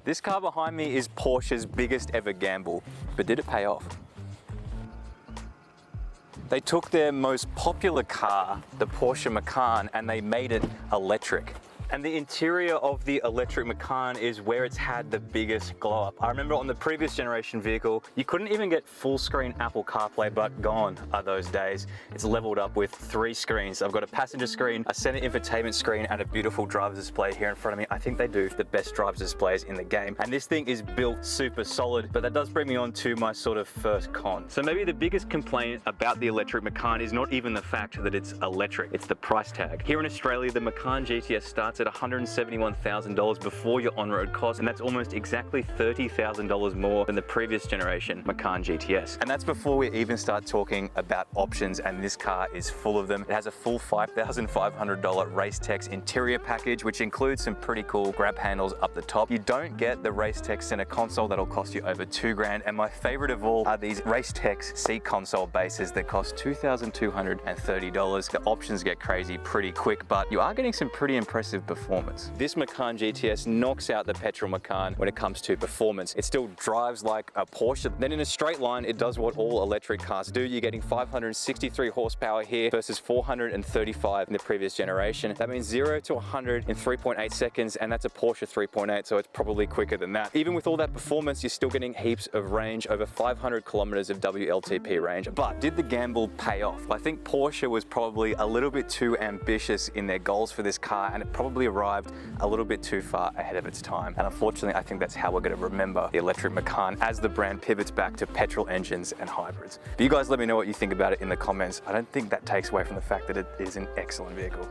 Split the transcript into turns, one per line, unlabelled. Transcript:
This car behind me is Porsche's biggest ever gamble, but did it pay off? They took their most popular car, the Porsche Macan, and they made it electric. And the interior of the electric Macan is where it's had the biggest glow up. I remember on the previous generation vehicle, you couldn't even get full screen Apple CarPlay, but gone are those days. It's leveled up with 3 screens. I've got a passenger screen, a center infotainment screen, and a beautiful driver's display here in front of me. I think they do the best driver's displays in the game. And this thing is built super solid, but that does bring me on to my sort of first con. So maybe the biggest complaint about the electric Macan is not even the fact that it's electric, it's the price tag. Here in Australia, the Macan GTS starts at $171,000 before your on-road costs, and that's almost exactly $30,000 more than the previous generation Macan GTS. And that's before we even start talking about options, and this car is full of them. It has a full $5,500 Racetex interior package, which includes some pretty cool grab handles up the top. You don't get the Racetex center console, that'll cost you over $2,000, and my favorite of all are these Racetex seat console bases that cost $2,230. The options get crazy pretty quick, but you are getting some pretty impressive performance. This Macan GTS knocks out the petrol Macan when it comes to performance. It still drives like a Porsche. Then in a straight line, it does what all electric cars do. You're getting 563 horsepower here versus 435 in the previous generation. That means 0 to 100 in 3.8 seconds, and that's a Porsche 3.8, so it's probably quicker than that. Even with all that performance, you're still getting heaps of range, over 500 kilometers of WLTP range. But did the gamble pay off? I think Porsche was probably a little bit too ambitious in their goals for this car, and it probably arrived a little bit too far ahead of its time. And unfortunately, I think that's how we're going to remember the electric Macan as the brand pivots back to petrol engines and hybrids. But you guys let me know what you think about it in the comments. I don't think that takes away from the fact that it is an excellent vehicle.